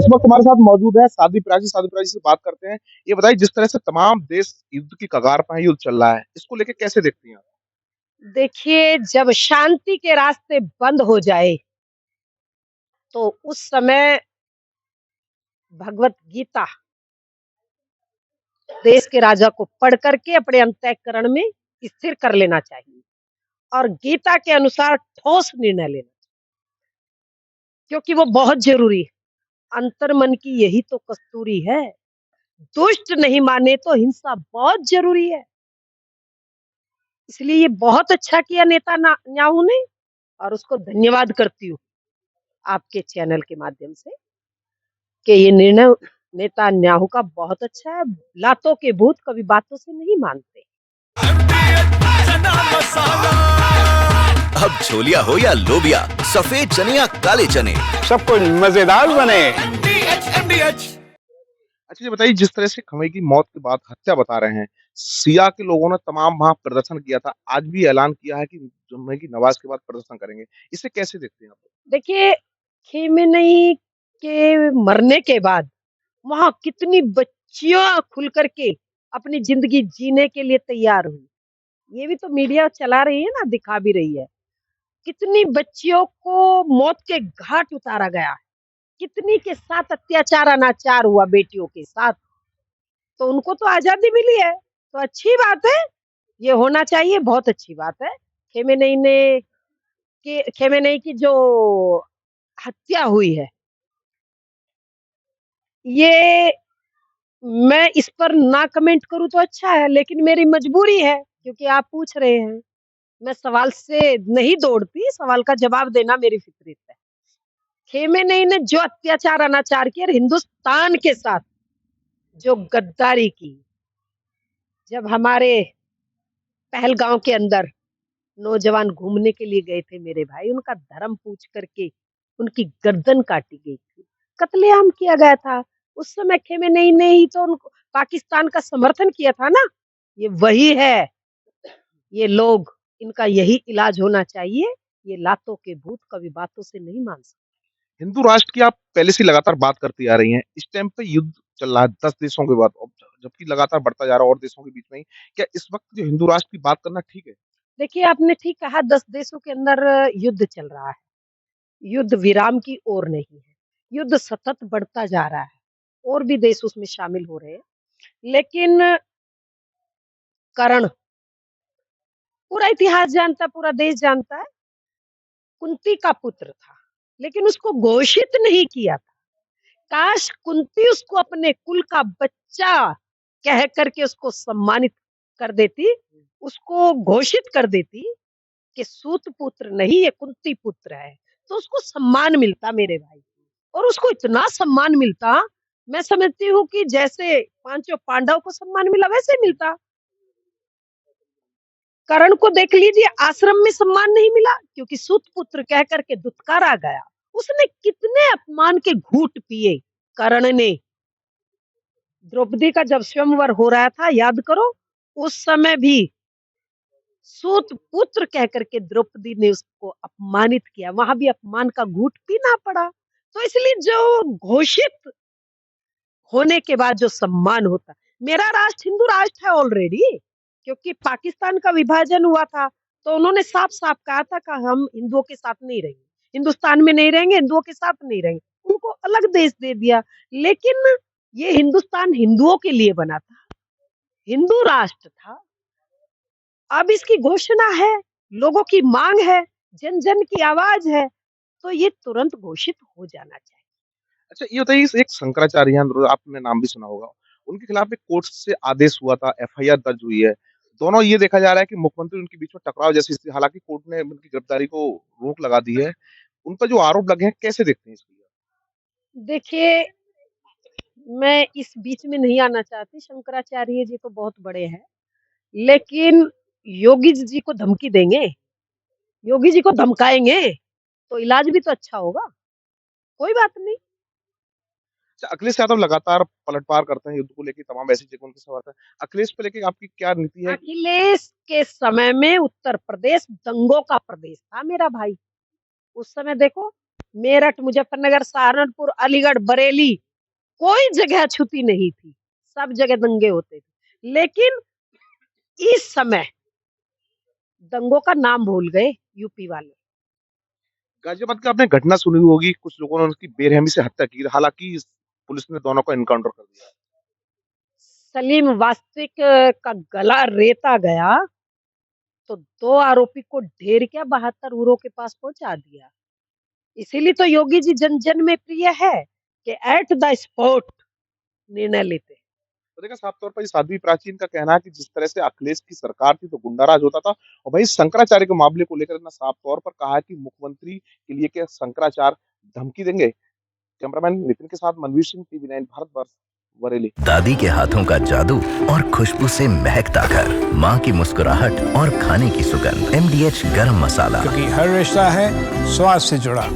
इस वक्त हमारे साथ मौजूद है साध्वी प्राची से बात करते हैं। ये बताइए, जिस तरह से तमाम देश युद्ध की कगार पर है, युद्ध चल रहा है, इसको लेके कैसे देखती हैं आप? देखिए, जब शांति के रास्ते बंद हो जाए, तो उस समय भगवत गीता देश के राजा को पढ़ करके अपने अंतःकरण में स्थिर कर लेना चाहिए और गीता के अनुसार ठोस निर्णय लेना, क्योंकि वो बहुत जरूरी है। अंतर्मन की यही तो कस्तूरी है, दुष्ट नहीं माने तो हिंसा बहुत जरूरी है। इसलिए ये बहुत अच्छा किया नेतान्याहू ने, और उसको धन्यवाद करती हूँ आपके चैनल के माध्यम से कि ये निर्णय नेतान्याहू का बहुत अच्छा है। लातों के भूत कभी बातों से नहीं मानते। अब छोलिया हो या लोबिया, सफेद चने या काले चने, सब कुछ मजेदार बने। अच्छा, ये बताइए, जिस तरह से खमई की मौत के बाद हत्या बता रहे हैं, सिया के लोगों ने तमाम वहाँ प्रदर्शन किया था, आज भी ऐलान किया है कि जुम्मे की नमाज के बाद प्रदर्शन करेंगे। इसे कैसे देखते हैं आप? देखिए, खेमेनेई के मरने के बाद वहाँ कितनी बच्चियां खुल करके अपनी जिंदगी जीने के लिए तैयार हुई। ये भी तो मीडिया चला रही है ना, दिखा भी रही है। कितनी बच्चियों को मौत के घाट उतारा गया, कितनी के साथ अत्याचार अनाचार हुआ बेटियों के साथ, तो उनको तो आजादी मिली है, तो अच्छी बात है। ये होना चाहिए, बहुत अच्छी बात है। खेमेनेई ने खेमेनेई की जो हत्या हुई है, ये मैं इस पर ना कमेंट करूं तो अच्छा है, लेकिन मेरी मजबूरी है क्योंकि आप पूछ रहे हैं। मैं सवाल से नहीं दौड़ती, सवाल का जवाब देना मेरी फितरत है। खेमेनेई ने जो अत्याचार अनाचार किया और हिंदुस्तान के साथ जो गद्दारी की, जब हमारे पहलगांव के अंदर नौजवान घूमने के लिए गए थे मेरे भाई, उनका धर्म पूछ करके उनकी गर्दन काटी गई थी, कत्लेआम किया गया था। उस समय खेमेनेई ने ही तो उनको पाकिस्तान का समर्थन किया था ना। ये वही है, ये लोग, इनका यही इलाज होना चाहिए। ये लातों के भूत कभी बातों से नहीं मान सकते। हिंदू राष्ट्र की आप पहले से लगातार बात करती आ रही हैं। इस टाइम पे युद्ध चल रहा है 10 देशों के बाद, अब जबकि लगातार बढ़ता जा रहा है और देशों के बीच में ही। क्या इस वक्त जो हिंदू राष्ट्र की बात करना ठीक है? देखिए, आपने ठीक कहा, 10 देशों के अंदर युद्ध चल रहा है। युद्ध विराम की ओर नहीं है। युद्ध सतत बढ़ता जा रहा है, और भी देश उसमें शामिल हो रहे हैं। लेकिन कर्ण, पूरा इतिहास जानता, पूरा देश जानता है, कुंती का पुत्र था, लेकिन उसको घोषित नहीं किया था। काश कुंती उसको अपने कुल का बच्चा कह करके उसको सम्मानित कर देती, उसको घोषित कर देती कि सूत पुत्र नहीं, ये कुंती पुत्र है, तो उसको सम्मान मिलता मेरे भाई। और उसको इतना सम्मान मिलता, मैं समझती हूँ कि जैसे पांचों पांडव को सम्मान मिला वैसे मिलता। कर्ण को देख लीजिए, आश्रम में सम्मान नहीं मिला क्योंकि सूत पुत्र कह करके दुत्कारा गया। उसने कितने अपमान के घूंट पिए कर्ण ने। द्रौपदी का जब स्वयंवर हो रहा था, याद करो, उस समय भी सूत पुत्र कह करके द्रौपदी ने उसको अपमानित किया, वहां भी अपमान का घूंट पीना पड़ा। तो इसलिए जो घोषित होने के बाद जो सम्मान होता, मेरा राष्ट्र हिंदू राष्ट्र है ऑलरेडी, क्योंकि पाकिस्तान का विभाजन हुआ था, तो उन्होंने साफ साफ कहा था कि हम हिंदुओं के साथ नहीं रहेंगे, हिंदुस्तान में नहीं रहेंगे, हिंदुओं के साथ नहीं रहेंगे। उनको अलग देश दे दिया। लेकिन ये हिंदुस्तान हिंदुओं के लिए बना था, हिंदू राष्ट्र था। अब इसकी घोषणा है, लोगों की मांग है, जन जन की आवाज है, तो ये तुरंत घोषित हो जाना चाहिए। अच्छा, ये बताइए, इस एक शंकराचार्य हैं, आपने नाम भी सुना होगा। उनके खिलाफ एक कोर्ट से आदेश हुआ था, एफआईआर दर्ज हुई है। दोनों, ये देखा जा रहा है कि मुख्यमंत्री उनके बीच में टकराव जैसी स्थिति, हालाँकि कोर्ट ने उनकी गिरफ्तारी को रोक लगा दी है। उन पर जो आरोप लगे हैं, कैसे देखते हैं इसको? देखिए, मैं इस बीच में नहीं आना चाहती, शंकराचार्य जी तो बहुत बड़े हैं, लेकिन योगी जी को धमकी देंगे, योगी जी को धमकाएंगे, तो इलाज भी तो अच्छा होगा। कोई बात नहीं। अच्छा, अखिलेश यादव लगातार पलटवार करते हैं युद्ध को लेके, तमाम ऐसी जगहों उनके सवाल है। अखिलेश पे लेके आपकी क्या नीति है? अखिलेश के समय में उत्तर प्रदेश दंगों का प्रदेश था मेरा भाई। उस समय देखो, मेरठ, मुजफ्फरनगर, सहारनपुर, अलीगढ़, बरेली, कोई जगह छूती नहीं थी, सब जगह दंगे होते थे। लेकिन इस समय दंगों का नाम भूल गए यूपी वाले। गाजियाबाद की आपने घटना सुनी होगी, कुछ लोगों ने उनकी बेरहमी से हत्या की, हालाँकि पुलिस ने दोनों को एनकाउंटर कर दिया। सलीम वास्तविक का गला रेता गया तो 2 आरोपी को ढेर क्या 72 उरों के पास पहुंचा दिया। इसीलिए तो योगी जी जन-जन में प्रिय है कि एट द स्पॉट निर्णय लेते। तो देखा साफ तौर पर ये साध्वी प्राचीन का कहना है कि जिस तरह से अखिलेश की सरकार थी तो गुंडाराज होता था और वहीं शंकराचार्य के मामले को लेकर इन्होंने साफ तौर पर कहा है कि मुख्यमंत्री के लिए क्या शंकराचार्य धमकी देंगे। कैमरामैन नितिन के साथ मनवीर सिंह, टीवी 9 भारतवर्ष, बरेली। दादी के हाथों का जादू और खुशबू से महकता घर, माँ की मुस्कुराहट और खाने की सुगंध। MDH गरम मसाला। क्योंकि हर रिश्ता है स्वाद से जुड़ा।